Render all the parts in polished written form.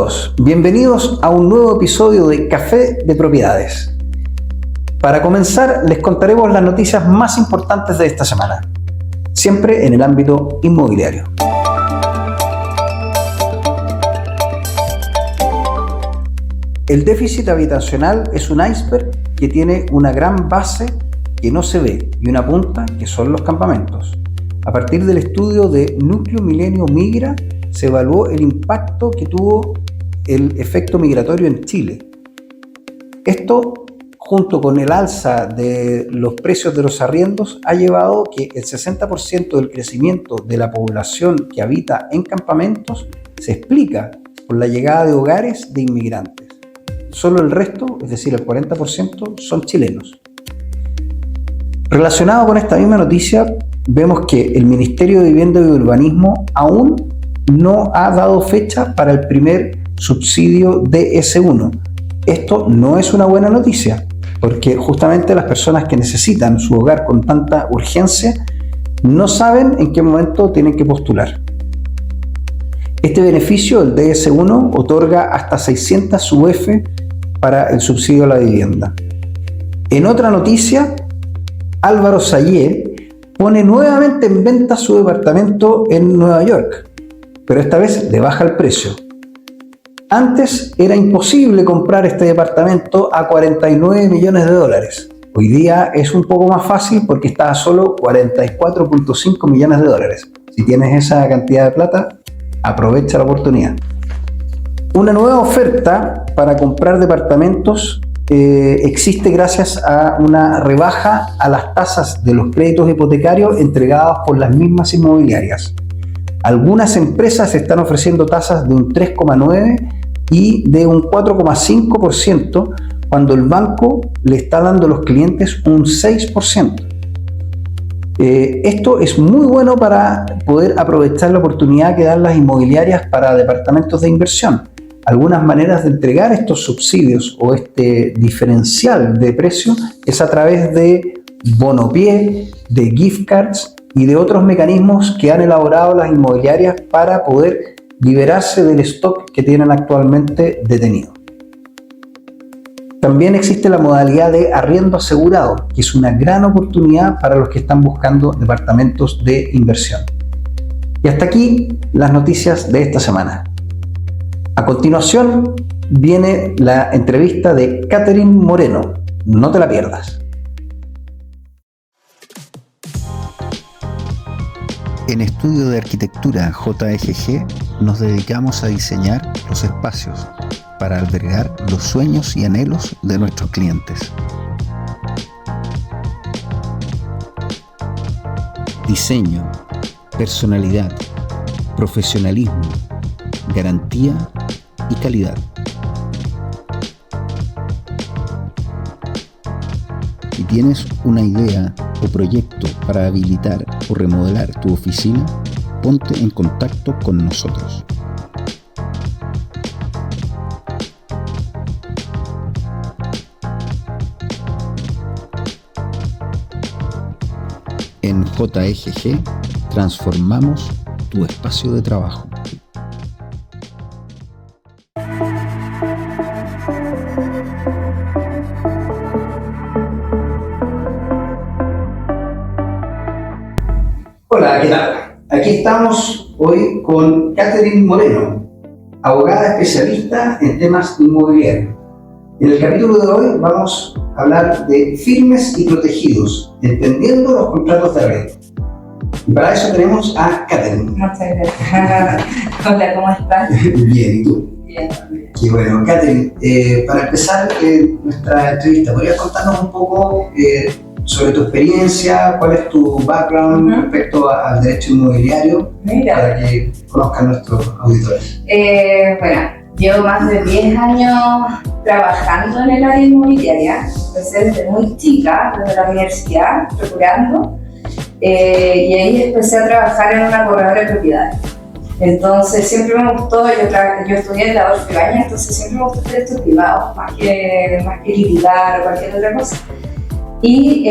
todos, bienvenidos a un nuevo episodio de Café de Propiedades. Para comenzar, les contaremos las noticias más importantes de esta semana, siempre en el ámbito inmobiliario. El déficit habitacional es un iceberg que tiene una gran base que no se ve y una punta que son los campamentos. A partir del estudio de Núcleo Milenio Migra, se evaluó el impacto que tuvo el efecto migratorio en Chile. Esto, junto con el alza de los precios de los arriendos, ha llevado que el 60% del crecimiento de la población que habita en campamentos se explica por la llegada de hogares de inmigrantes. Solo el resto, es decir, el 40%, son chilenos. Relacionado con esta misma noticia, vemos que el Ministerio de Vivienda y Urbanismo aún no ha dado fecha para el primer subsidio DS1. Esto no es una buena noticia, porque justamente las personas que necesitan su hogar con tanta urgencia no saben en qué momento tienen que postular. Este beneficio, el DS1, otorga hasta 600 UF para el subsidio a la vivienda. En otra noticia, Álvaro Sayé pone nuevamente en venta su departamento en Nueva York, pero esta vez le baja el precio. Antes era imposible comprar este departamento a $49 millones. Hoy día es un poco más fácil porque está a solo $44.5 millones. Si tienes esa cantidad de plata, aprovecha la oportunidad. Una nueva oferta para comprar departamentos existe gracias a una rebaja a las tasas de los créditos hipotecarios entregados por las mismas inmobiliarias. Algunas empresas están ofreciendo tasas de un 3,9% y de un 4,5% cuando el banco le está dando a los clientes un 6%. Esto es muy bueno para poder aprovechar la oportunidad que dan las inmobiliarias para departamentos de inversión. Algunas maneras de entregar estos subsidios o este diferencial de precio es a través de bonopié, de gift cards y de otros mecanismos que han elaborado las inmobiliarias para poder liberarse del stock que tienen actualmente detenido. También existe la modalidad de arriendo asegurado, que es una gran oportunidad para los que están buscando departamentos de inversión. Y hasta aquí las noticias de esta semana. A continuación viene la entrevista de Catherine Moreno. No te la pierdas. En Estudio de Arquitectura JEGG nos dedicamos a diseñar los espacios para albergar los sueños y anhelos de nuestros clientes. Diseño, personalidad, profesionalismo, garantía y calidad. Si tienes una idea o proyecto para habilitar o remodelar tu oficina, ponte en contacto con nosotros. En JEGG transformamos tu espacio de trabajo. Hola, ¿qué tal? Aquí estamos hoy con Catherine Moreno, abogada especialista en temas inmobiliarios. En el capítulo de hoy vamos a hablar de firmes y protegidos, entendiendo los contratos de arriendo. Y para eso tenemos a Catherine. Muchas gracias. Hola, ¿cómo estás? Bien, ¿y tú? Bien, también. Y bueno, Catherine, para empezar nuestra entrevista, ¿podrías contarnos un poco sobre tu experiencia, cuál es tu background respecto al derecho inmobiliario, para que conozcan nuestros auditores? Bueno, llevo más de 10 años trabajando en el área inmobiliaria. Empecé desde muy chica, desde la universidad, procurando, y ahí empecé a trabajar en una corredora de propiedades. Entonces siempre me gustó, yo estudié en la Adolfo entonces siempre me gustó el derecho privado, más que litigar o cualquier otra cosa. Y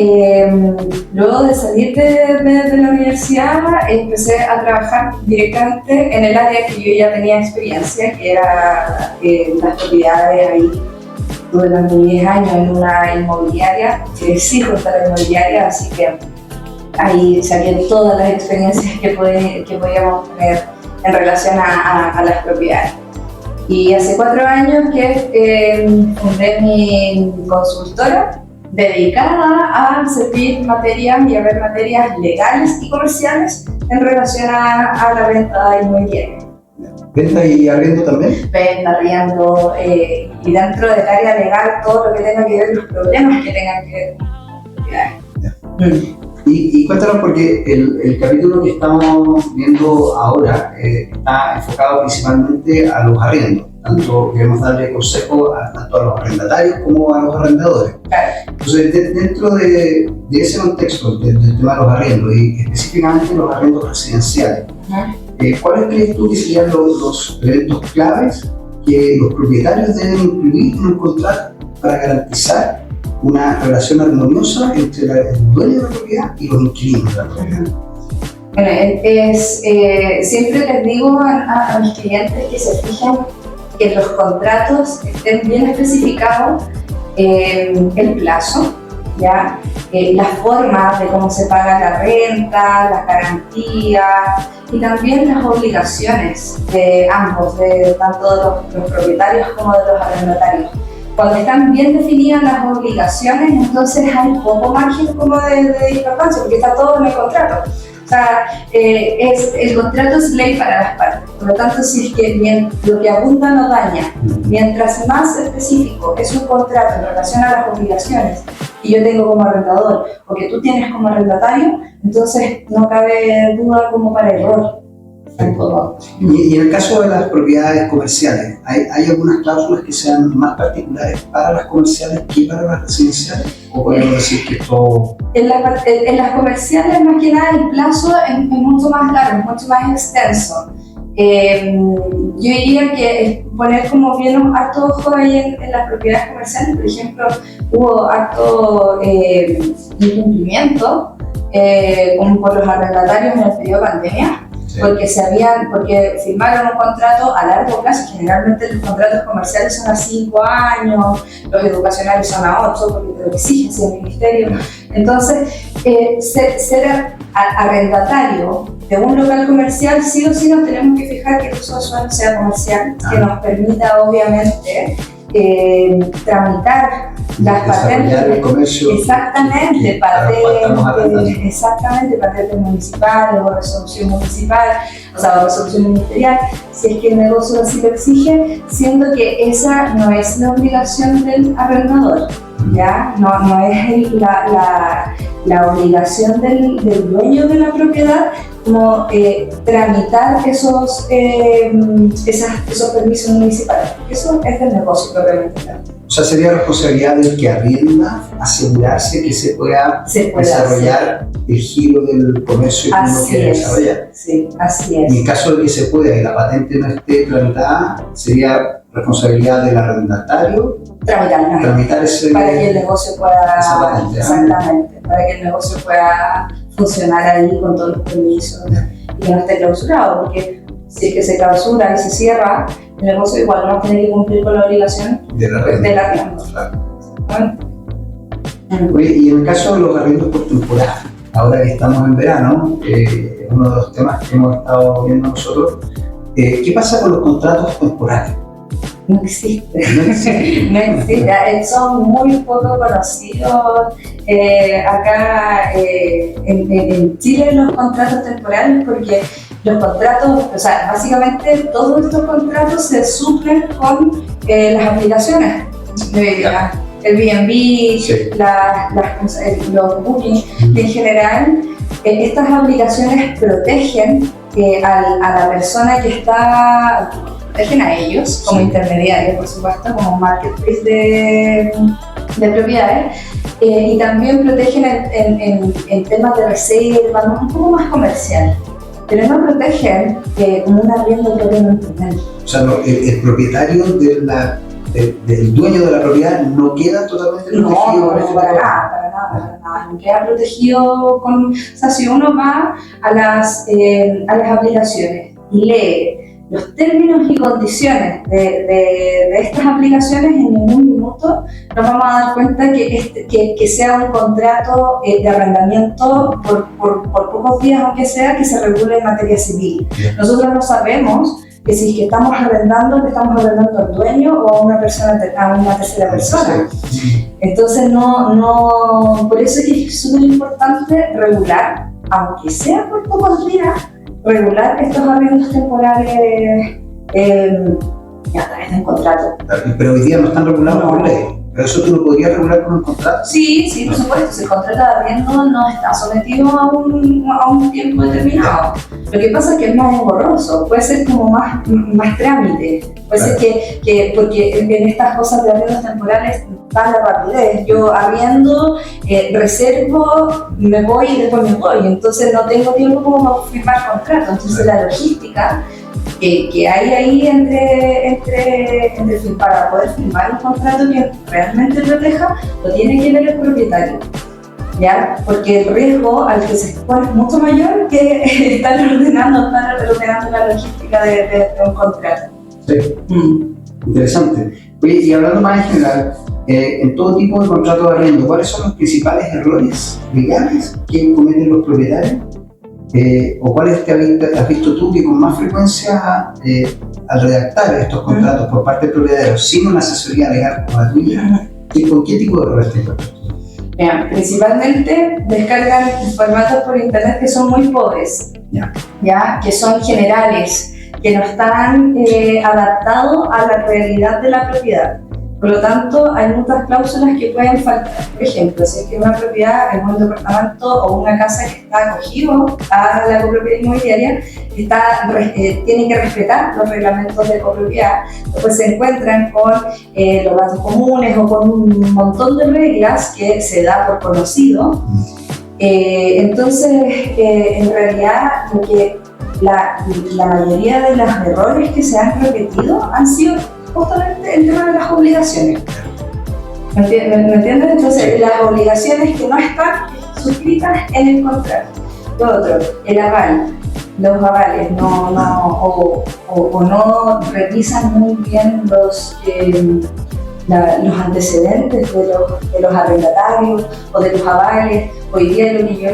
luego de salir de la universidad empecé a trabajar directamente en el área que yo ya tenía experiencia, que era las propiedades. Ahí tuve durante 10 años en una inmobiliaria, crecí junto a la inmobiliaria, así que ahí saqué todas las experiencias que podíamos tener en relación a las propiedades. Y hace 4 años que fundé mi consultora dedicada a servir materias y a ver materias legales y comerciales en relación a la venta inmobiliaria. ¿Venta y arriendo también? Venta, arriendo, y dentro del área legal todo lo que tenga que ver, los problemas que tengan que ver con propiedades. Y cuéntanos, porque el capítulo que estamos viendo ahora está enfocado principalmente a los arriendos. Tanto queremos darle consejo tanto a los arrendatarios como a los arrendadores. Claro. Entonces, dentro de ese contexto del tema de los arriendos y específicamente los arriendos residenciales, ¿cuáles crees tú que serían los elementos claves que los propietarios deben incluir en un contrato para garantizar una relación armoniosa entre el dueño de la propiedad y los inquilinos de la propiedad? Bueno, siempre les digo a mis clientes que se fijen que los contratos estén bien especificados, el plazo, ¿ya? La forma de cómo se paga la renta, las garantías y también las obligaciones de ambos, de tanto de los propietarios como de los arrendatarios. Cuando están bien definidas las obligaciones, entonces hay poco margen como de discrepancia, porque está todo en el contrato. O sea, el contrato es ley para las partes. Por lo tanto, si es que lo que abunda no daña, mientras más específico es un contrato en relación a las obligaciones que yo tengo como arrendador o que tú tienes como arrendatario, entonces no cabe duda como para error. Y en el caso de las propiedades comerciales, ¿hay algunas cláusulas que sean más particulares para las comerciales que para las residenciales? ¿O podemos decir que todo...? En las comerciales, más que nada, el plazo es mucho más largo, mucho más extenso. Yo diría que poner como bien un harto ojo ahí en las propiedades comerciales. Por ejemplo, hubo harto incumplimiento como por los arrendatarios en el periodo de pandemia. Sí. Porque firmaron un contrato a largo plazo. Generalmente los contratos comerciales son a 5 años, los educacionales son a 8, porque te lo exigen el ministerio. Entonces, ser arrendatario de un local comercial, sí o sí nos tenemos que fijar que el uso de suelo sea comercial, que nos permita obviamente tramitar las patentes, el comercio, exactamente, patentes municipales o resolución municipal, o sea, resolución ministerial, si es que el negocio así lo exige, siendo que esa no es la obligación del arrendador, ¿ya? No es la obligación del dueño de la propiedad como tramitar esos permisos municipales. Eso es del negocio propiamente. O sea, sería responsabilidad del que arrienda asegurarse que se pueda desarrollar el giro del comercio que uno quiere desarrollar. Sí, así es. Y en caso de que se pueda y la patente no esté tramitada, sería responsabilidad del arrendatario tramitar ese, para que el negocio pueda, esa patente, exactamente, para que el negocio pueda funcionar ahí con todos los permisos y que no esté clausurado, porque si es que se clausura y se cierra, el negocio igual no tiene que cumplir con la obligación del arriendo. Claro. Oye, y en el caso de los arriendos por temporada, ahora que estamos en verano, uno de los temas que hemos estado viendo nosotros, ¿qué pasa con los contratos temporales? No existe. No existe. Son muy poco conocidos acá en Chile los contratos temporales, porque los contratos, o sea, básicamente todos estos contratos se suplen con las aplicaciones de Airbnb, sí. Los Booking. En general, estas aplicaciones protegen a la persona que está, protegen a ellos como intermediarios, por supuesto, como marketplace de propiedades, y también protegen en temas de reserva, un poco más comercial, pero no protegen como un arriendo propiamente tal. O sea, el propietario del dueño de la propiedad no queda totalmente protegido. No, para nada. contrato, queda protegido con... O sea, si uno va a las aplicaciones y lee los términos y condiciones de estas aplicaciones, en ningún minuto nos vamos a dar cuenta que sea un contrato de arrendamiento por pocos días, aunque sea, que se regule en materia civil. Nosotros no sabemos que si es que estamos arrendando, le estamos arrendando al dueño o a una tercera persona. Entonces, por eso es que es súper importante regular, aunque sea por pocos días, regular estos arriendos temporales a través de un contrato. Pero hoy día no están regulados por ley. ¿Pero eso tú lo podrías regular con un contrato? Sí, por supuesto. Si el contrato de arriendo no está sometido a un tiempo determinado. Lo que pasa es que es más engorroso, puede ser como más trámite. Puede ser que porque en estas cosas de arriendos temporales va la rapidez. Yo arriendo, reservo, me voy y después me voy. Entonces no tengo tiempo como para firmar contrato. Entonces la logística que hay ahí para poder firmar un contrato que realmente proteja, lo tiene que ver el propietario, ¿ya? Porque el riesgo al que se expone es mucho mayor que estar ordenando la logística de un contrato. Sí, interesante. Oye, y hablando más en general, en todo tipo de contrato de arriendo, ¿cuáles son los principales errores legales que cometen los propietarios? ¿O cuáles has visto tú que con más frecuencia al redactar estos contratos por parte del propietario sin una asesoría legal como la tuya, ¿con qué tipo de errores te encuentras? Principalmente descargan formatos por internet que son muy pobres, ¿ya? Que son generales, que no están adaptados a la realidad de la propiedad. Por lo tanto, hay muchas cláusulas que pueden faltar. Por ejemplo, si es que una propiedad, es un departamento o una casa que está acogido a la copropiedad inmobiliaria, tiene que respetar los reglamentos de copropiedad. Después se encuentran con los datos comunes o con un montón de reglas que se da por conocido. Entonces, en realidad, la mayoría de los errores que se han repetido han sido justamente el tema de las obligaciones. ¿Me entiendes? Entonces, las obligaciones que no están suscritas en el contrato. Lo otro, el aval. Los avales no revisan muy bien los antecedentes de los arrendatarios o de los avales. Hoy día lo que yo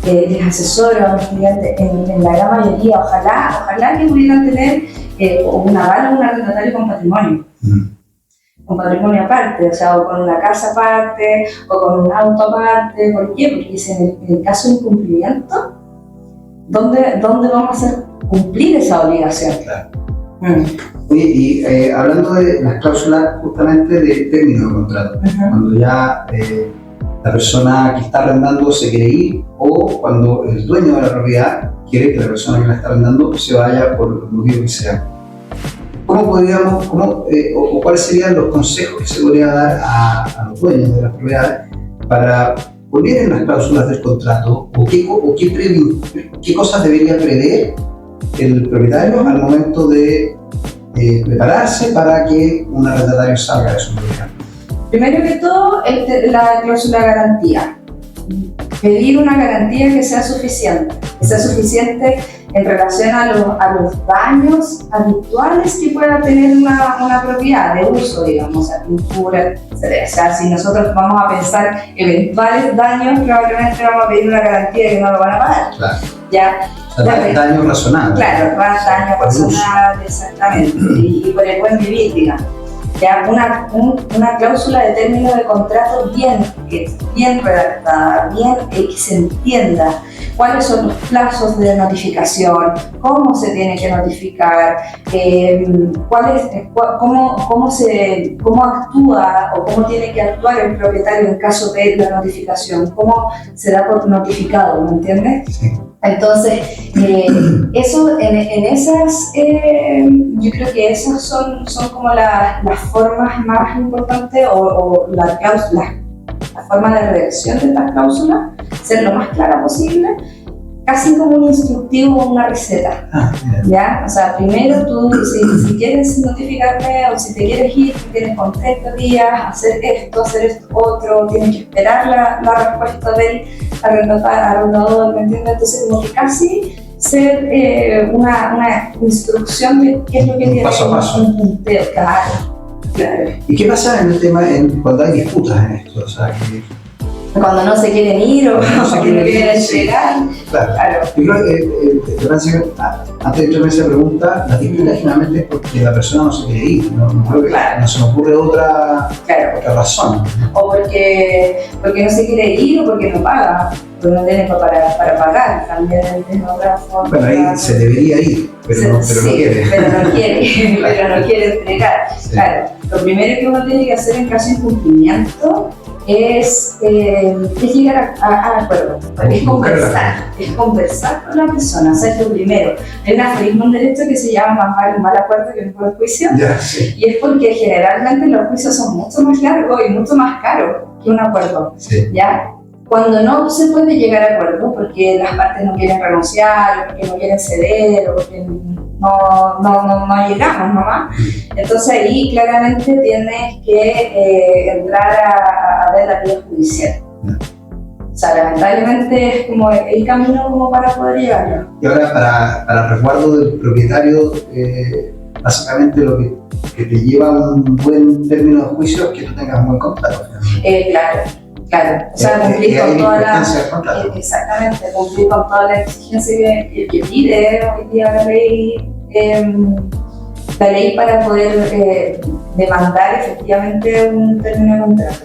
les asesoro a los clientes en la gran mayoría, ojalá que pudieran tener un aval o un arrendatario con patrimonio. Con patrimonio aparte, o sea, o con una casa aparte, o con un auto aparte. ¿Por qué? Porque es en el caso de incumplimiento, ¿dónde vamos a hacer cumplir esa obligación? Claro. Oye, y hablando de las cláusulas justamente de término de contrato, cuando ya la persona que está arrendando se quiere ir, o cuando el dueño de la propiedad quiere que la persona que la está arrendando se vaya por el motivo que sea. ¿Cómo podríamos, o cuáles serían los consejos que se podría dar a los dueños de las propiedades para poner en las cláusulas del contrato, o qué cosas debería prever el propietario al momento de prepararse para que un arrendatario salga de su propiedad? Primero que todo, la cláusula de garantía. Pedir una garantía que sea suficiente en relación a los daños habituales que pueda tener una propiedad de uso, digamos, a pintura, etc. O sea, si nosotros vamos a pensar eventuales daños, probablemente vamos a pedir una garantía que no lo van a pagar. Claro. ¿Ya? O sea, daño razonable. Claro, daño razonable, exactamente, y por el buen vivir, digamos. Ya, una cláusula de término de contrato bien redactada, que se entienda cuáles son los plazos de notificación, cómo se tiene que notificar, cómo actúa o cómo tiene que actuar el propietario en caso de la notificación, cómo se da por notificado, ¿me entiendes? Sí. Entonces, eso en esas, yo creo que esas son como las formas más importantes o la forma de redacción de estas cláusulas, ser lo más clara posible, casi como un instructivo o una receta. ¿Ya? O sea, primero tú, si quieres notificarme o si te quieres ir, tienes con 30 días, hacer esto otro, tienes que esperar la respuesta del arrendador, ¿me entiendes? Entonces, como que casi ser una instrucción de qué es lo que tiene paso a paso. Un punteo, claro. ¿Y qué pasa en el tema cuando hay disputas en esto? O sea, cuando no se quieren ir o no se no quieren quieren ir, llegar. Claro. Yo creo que antes de hacerme esa pregunta, la disputa generalmente es porque la persona no se quiere ir. No creo que no se me ocurre otra razón. O porque no se quiere ir o porque no paga. Porque no tiene para pagar. También es otra forma. Bueno, ahí se debería ir, pero no quiere. Pero no quiere entregar. Sí. Claro, lo primero que uno tiene que hacer en caso de incumplimiento es llegar a acuerdo, es conversar con la persona, o sea, es lo primero. Hay un aforismo en derecho que se llama más vale un mal acuerdo que un buen juicio, sí. Y es porque generalmente los juicios son mucho más largos y mucho más caros que un acuerdo, sí. ¿Ya? Cuando no se puede llegar a acuerdo porque las partes no quieren renunciar, o porque no quieren ceder, o porque no llegamos nomás, entonces ahí claramente tienes que entrar a ver la vía judicial. O sea, lamentablemente es como el camino como para poder llegarlo. Y ahora para resguardo del propietario, básicamente lo que te lleva a un buen término de juicio es que tú tengas un buen contrato. Claro, o sea, cumplir con toda exactamente, cumplir con toda la exigencia que pide hoy día la ley para poder demandar efectivamente un término de contrato.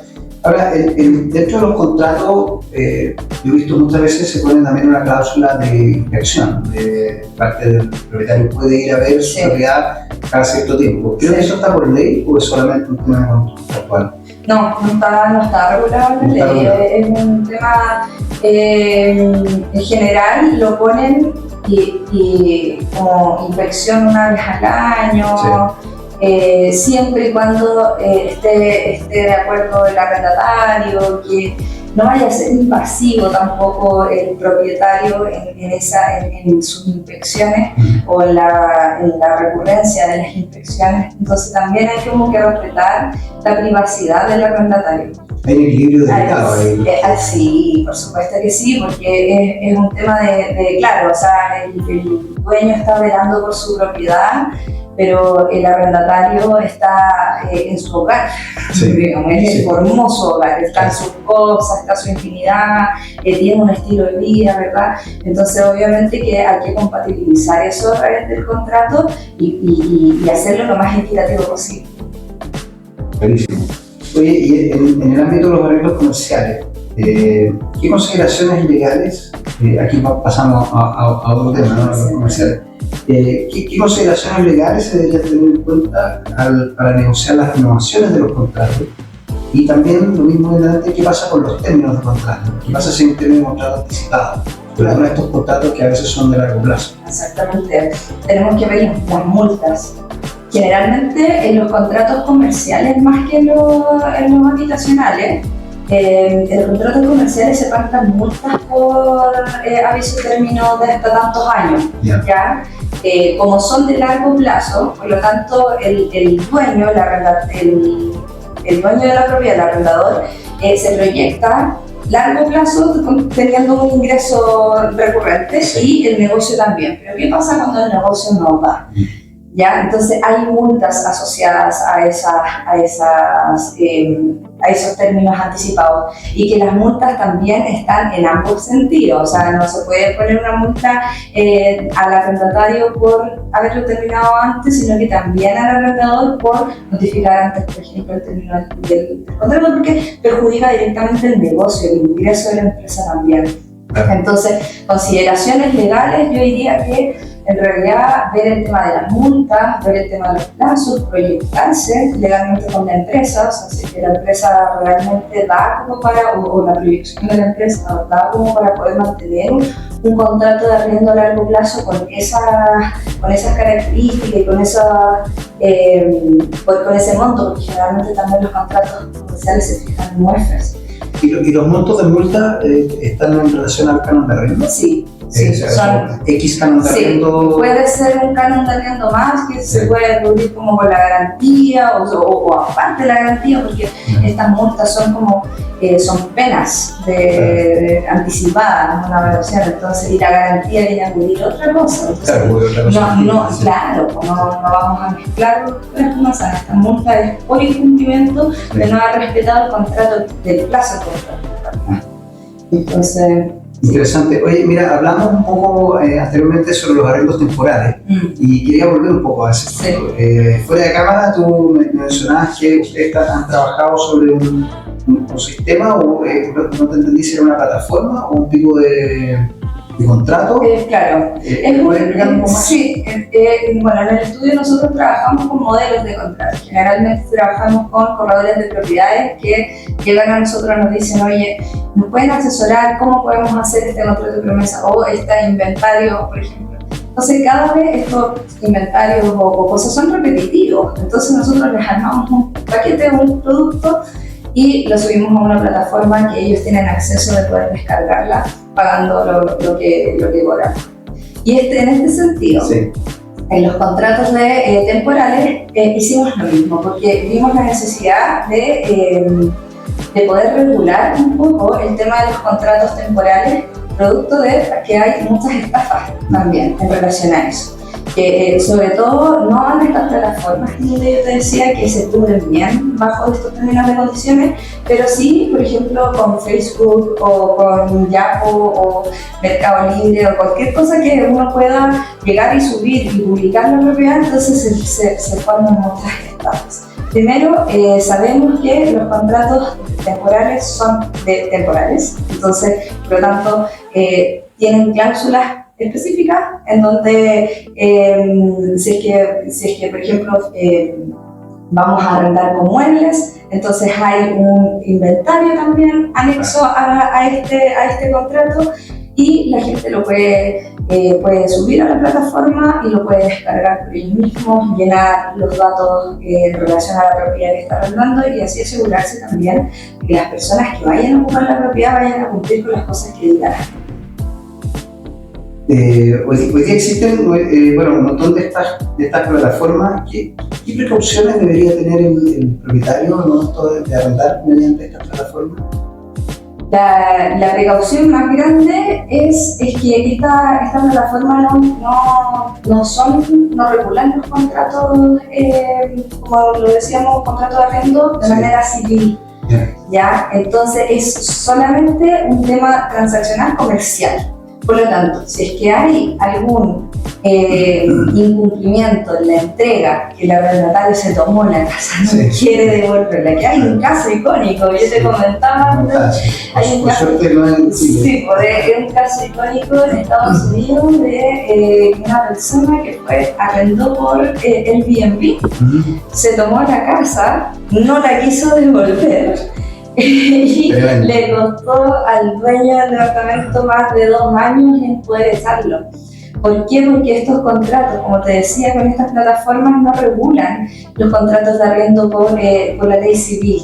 Ahora, dentro de los contratos, yo he visto muchas veces se pone también una cláusula de inspección, de parte del propietario puede ir a ver su propiedad cada cierto tiempo. ¿Creo que eso está por ley o es solamente un tema contractual? No está regulado en la ley, es un tema en general, lo ponen y como inspección una vez al año, siempre y cuando esté de acuerdo el arrendatario, que no vaya a ser invasivo tampoco el propietario en sus inspecciones o en la recurrencia de las inspecciones. Entonces también hay como que respetar la privacidad del arrendatario. Hay un equilibrio delicado ahí. Sí, por supuesto que sí, porque es un tema de claro, o sea, el dueño está velando por su propiedad, pero el arrendatario está en su hogar, digamos, él formó su hogar, está en sus cosas, está su intimidad, tiene un estilo de vida, ¿verdad? Entonces obviamente que hay que compatibilizar eso a través del contrato y hacerlo lo más equitativo posible. Buenísimo. Oye, y en el ámbito de los arreglos comerciales, ¿qué consideraciones legales, aquí pasamos a otro tema, ¿no? Los comerciales, ¿qué consideraciones legales se deberían tener en cuenta para negociar las renovaciones de los contratos? Y también lo mismo adelante, ¿qué pasa con los términos de contrato? ¿Qué pasa si hay un término de contrato anticipado? Sobre todo estos contratos que a veces son de largo plazo. Exactamente, tenemos que ver las multas. Generalmente en los contratos comerciales, más que en los habitacionales, en los contratos comerciales se pactan multas por aviso de término de hasta tantos años. ¿Ya? Como son de largo plazo, por lo tanto el dueño, el dueño de la propiedad, el arrendador, se proyecta largo plazo teniendo un ingreso recurrente y el negocio también. Pero ¿qué pasa cuando el negocio no va? ¿Ya? Entonces hay multas asociadas a esos términos anticipados y que las multas también están en ambos sentidos, o sea, no se puede poner una multa al arrendatario por haberlo terminado antes, sino que también al arrendador por notificar antes, por ejemplo, el término del contrato, porque perjudica directamente el negocio, el ingreso de la empresa también. Entonces, consideraciones legales, yo diría que en realidad ver el tema de las multas, ver el tema de los plazos, proyectarse legalmente con la empresa, o sea, si que la empresa realmente da como para, o la proyección de la empresa da como para poder mantener un contrato de arriendo a largo plazo con esas características y con ese monto, porque generalmente también los contratos comerciales se fijan en muestras. ¿Y los montos de multa están en relación al canon de arriendo? Sí, Sí, son X canon de arriendo. Sí, puede ser un canon de arriendo más que se puede cubrir como con la garantía o aparte de la garantía, porque estas multas son como son penas anticipadas, una evaluación, entonces, y la garantía viene a cubrir otra cosa. Entonces, claro, no vamos a mezclar las cosas. Esta multa es por incumplimiento de no haber respetado el contrato del plazo del contrato. Entonces, interesante. Oye, mira, hablamos un poco anteriormente sobre los arrendos temporales y quería volver un poco a ese punto. Fuera de cámara, tú mencionabas que ustedes han trabajado sobre un sistema, o no te entendí si era una plataforma o un tipo de contrato. Claro. ¿Puedes explicar un poco más? Sí, bueno, en el estudio nosotros trabajamos con modelos de contrato. Generalmente trabajamos con corredores de propiedades que llegan a nosotros y nos dicen, oye, ¿nos pueden asesorar cómo podemos hacer este contrato de promesa o este inventario, por ejemplo? Entonces, cada vez estos inventarios o cosas son repetitivos. Entonces, nosotros les armamos un paquete o un producto y lo subimos a una plataforma que ellos tienen acceso de poder descargarla pagando lo que cobran. Y en este sentido, en los contratos temporales hicimos lo mismo, porque vimos la necesidad de poder regular un poco el tema de los contratos temporales, producto de que hay muchas estafas también en relación a eso. Que sobre todo no en estas plataformas donde yo te decía que se cubren bien bajo estos términos de condiciones, pero sí, por ejemplo, con Facebook o con Yapo o Mercado Libre o cualquier cosa que uno pueda llegar y subir y publicar la propiedad, entonces se forman muchas estafas. Primero, sabemos que los contratos temporales son temporales, entonces, por lo tanto, tienen cláusulas específicas en donde si es que por ejemplo vamos a arrendar con muebles, entonces hay un inventario también anexo a este contrato y la gente lo puede subir a la plataforma y lo puede descargar por ellos mismos, llenar los datos en relación a la propiedad que está arrendando y así asegurarse también de que las personas que vayan a ocupar la propiedad vayan a cumplir con las cosas que digan. Hoy día existen un montón de estas plataformas. ¿Qué precauciones debería tener el propietario al momento de arrendar mediante estas plataformas? La precaución más grande es que esta plataforma no regulan los contratos, como lo decíamos, contratos de arrendo de manera civil. ¿Ya? Entonces es solamente un tema transaccional comercial. Por lo tanto, si es que hay algún incumplimiento en la entrega, que el arrendatario se tomó la casa, no quiere devolverla, que hay un caso icónico, yo te comentaba antes, hay un caso, un caso icónico en Estados Unidos de una persona que arrendó por Airbnb, se tomó la casa, no la quiso devolver, y le costó al dueño del departamento más de 2 años en poder echarlo. ¿Por qué? Porque estos contratos, como te decía, con estas plataformas no regulan los contratos de arriendo por la ley civil,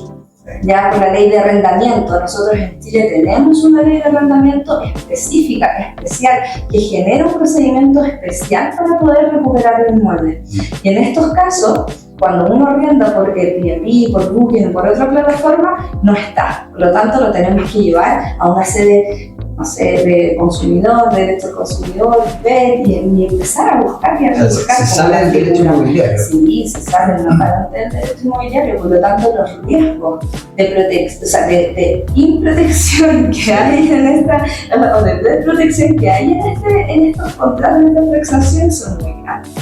ya por la ley de arrendamiento. Nosotros en Chile tenemos una ley de arrendamiento específica, especial, que genera un procedimiento especial para poder recuperar el inmueble. Y en estos casos, cuando uno arrienda por Airbnb, por Booking o por otra plataforma, no está. Por lo tanto, lo tenemos que llevar a una sede, no sé, de consumidor, de derecho al consumidor, ver y empezar a buscar y a rebuscar. Se sale del derecho inmobiliario. Sí, se sale del derecho inmobiliario. Por lo tanto, los riesgos de improtección que hay en esta, o de desprotección que hay en estos contratos, en esta transacción, son muy grandes.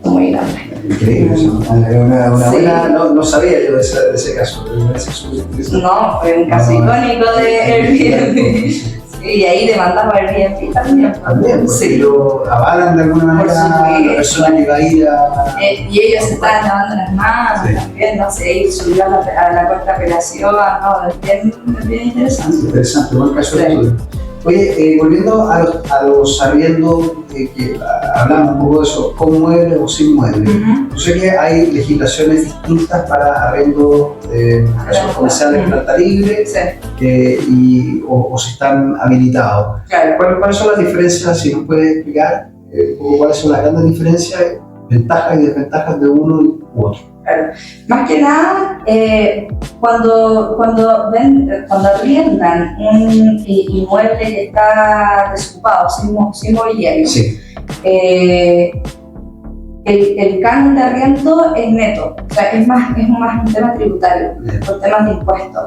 Muy grande. Increíble, una buena, no sabía yo de ese caso, pero me parece súper interesante. No, fue un caso icónico de Airbnb. Sí, y ahí demandamos a Airbnb también. También, porque lo avalan de alguna manera la persona que va a ir a... y ellos se estaban lavando las manos también, no sé, y subió a la corte de apelación, no, es bien interesante. Interesante, buen caso de estudio. Oye, volviendo a los arriendos, que hablamos un poco de eso, con muebles o sin muebles. Yo sé que hay legislaciones distintas para arriendos comerciales en planta libre o si están habilitados. Claro. ¿Cuáles son las diferencias? Si nos puedes explicar cuáles son las grandes diferencias, ventajas y desventajas de uno u otro. Claro. Más que nada, cuando arriendan un inmueble que está desocupado, sin mobiliario, Sí. El canon de arriendo es neto, o sea, es más un tema tributario, por temas de impuestos.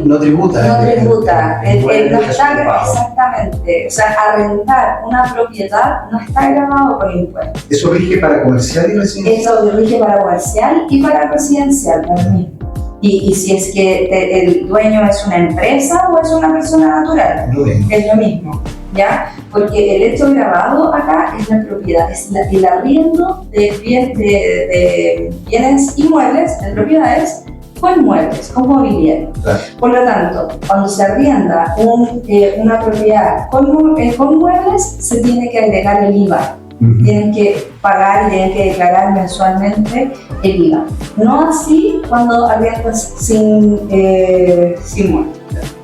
No tributa. No tributa, no está, desocupado. exactamente, o sea, arrendar una propiedad no está grabado con impuestos. ¿Eso rige para comercial y residencial? Eso rige para comercial y para residencial, no es lo mismo. Y si es que el dueño es una empresa o es una persona natural, es lo mismo, ¿ya? Porque el hecho grabado acá es la propiedad, es el arriendo de bienes inmuebles, de propiedades, con muebles, con mobiliario. Claro. Por lo tanto, cuando se arrienda una propiedad con muebles, se tiene que agregar el IVA. Tienen que pagar y tienen que declarar mensualmente el IVA. No así cuando arriendas sin muebles.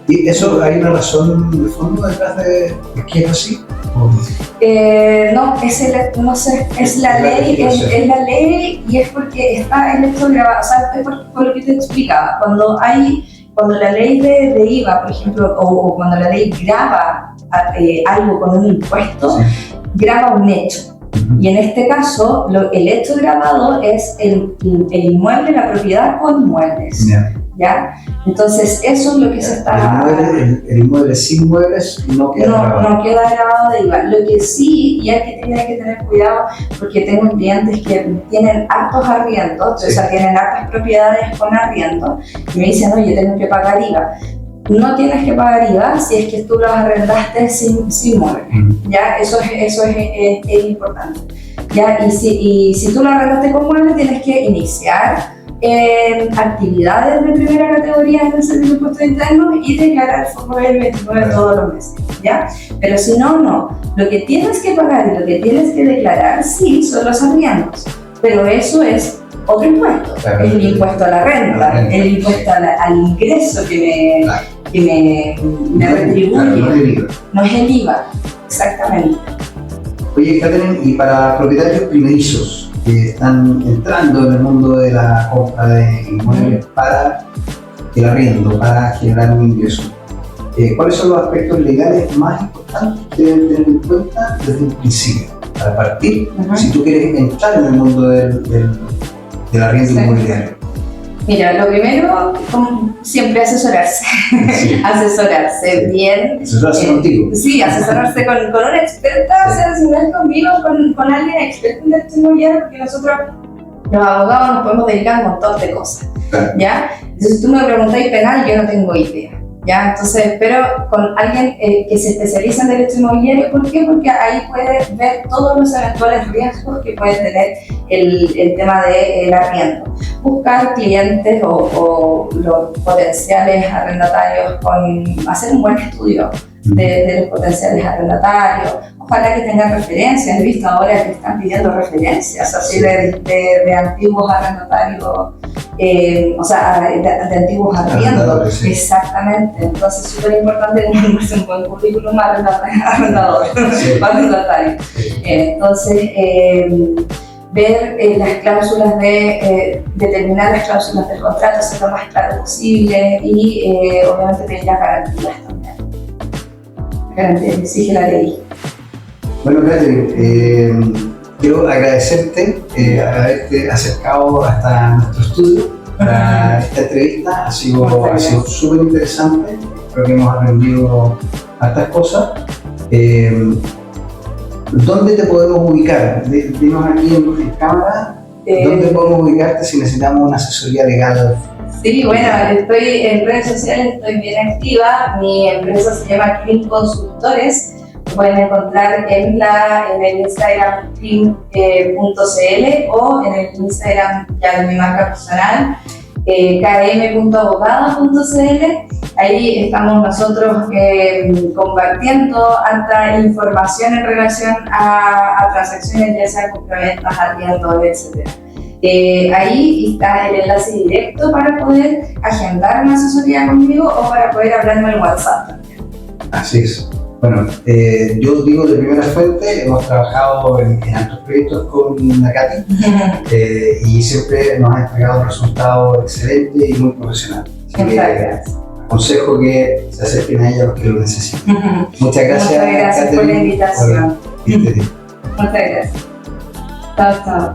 ¿Y eso hay una razón de fondo detrás de que es así? No, es la ley y es porque está el hecho grabado, o sea, es por lo que te explicaba. Cuando la ley de IVA, por ejemplo, o cuando la ley graba algo con un impuesto, sí, graba un hecho. Y en este caso, el hecho grabado es el inmueble, la propiedad con muebles. ¿Ya? Entonces, eso es lo que se está... El inmueble sin muebles no queda grabado. No queda grabado de IVA. Lo que sí, y hay que tener cuidado, porque tengo clientes que tienen hartos arriendos, o sea, tienen hartas propiedades con arriendo, y me dicen, oye, tengo que pagar IVA. No tienes que pagar IVA si es que tú los arrendaste sin muebles. ¿Ya? Eso es importante. ¿Ya? Y si tú lo arrendaste con muebles, tienes que iniciar actividades de primera categoría en el Servicio de Impuestos Internos y declarar el 29 todos los meses, ¿ya? Pero si no. Lo que tienes que pagar y lo que tienes que declarar, sí, son los arriendos, pero eso es otro impuesto. Claro, es el impuesto a la renta, el impuesto al ingreso que me retribuye. Claro, no es el IVA, exactamente. Oye, Catherine, y para propietarios primerizos que están entrando en el mundo de la compra de inmuebles para el arriendo, para generar un ingreso, ¿cuáles son los aspectos legales más importantes que deben tener en cuenta desde el principio? Para partir, si tú quieres entrar en el mundo del arriendo inmobiliario. Mira, lo primero, como siempre, asesorarse. Sí. Asesorarse bien. Asesorarse contigo. Sí, asesorarse con una experta, o sea, si no es conmigo, con alguien experto en derecho inmobiliario, porque nosotros, los abogados, nos podemos dedicar a un montón de cosas. Claro. ¿Ya? Entonces, si tú me preguntáis penal, yo no tengo idea. ¿Ya? Entonces, pero con alguien que se especializa en derecho inmobiliario, ¿por qué? Porque ahí puedes ver todos los eventuales riesgos que puede tener el tema del arriendo. Buscar clientes o los potenciales arrendatarios, hacer un buen estudio de los potenciales arrendatarios. Ojalá que tengan referencias. He visto ahora que están pidiendo referencias así de antiguos arrendatarios, o sea, de antiguos arriendos. Sí. Exactamente. Entonces, es súper importante tener un buen currículum arrendador, sí. Arrendatario. Sí. Entonces, ver las cláusulas determinar las cláusulas del contrato, ser lo más claro posible y obviamente pedir las garantías también. Garantías que exige la ley. Bueno, Catherine, quiero agradecerte haberte acercado hasta nuestro estudio para esta entrevista. Ha sido súper interesante, creo que hemos aprendido hartas cosas. ¿Dónde te podemos ubicar? Dinos aquí en cámara, ¿dónde podemos ubicarte si necesitamos una asesoría legal? Sí, bueno, estoy en redes sociales, estoy bien activa. Mi empresa se llama Clean Consultores. Lo pueden encontrar en el Instagram clean.cl o en el Instagram ya de mi marca personal, km.abogada.cl. Ahí estamos nosotros compartiendo harta información en relación a transacciones, ya sea compraventas, arriendos, etc. Ahí está el enlace directo para poder agendar una asesoría conmigo o para poder hablarme en WhatsApp también. Así es. Bueno, yo digo de primera fuente, hemos trabajado en altos proyectos con la Katy y siempre nos ha entregado un resultado excelente y muy profesional. Muchas gracias. Aconsejo que se acerquen a ella los que lo necesiten. Muchas gracias. Muchas gracias por la invitación. Muchas gracias. Chao, chao.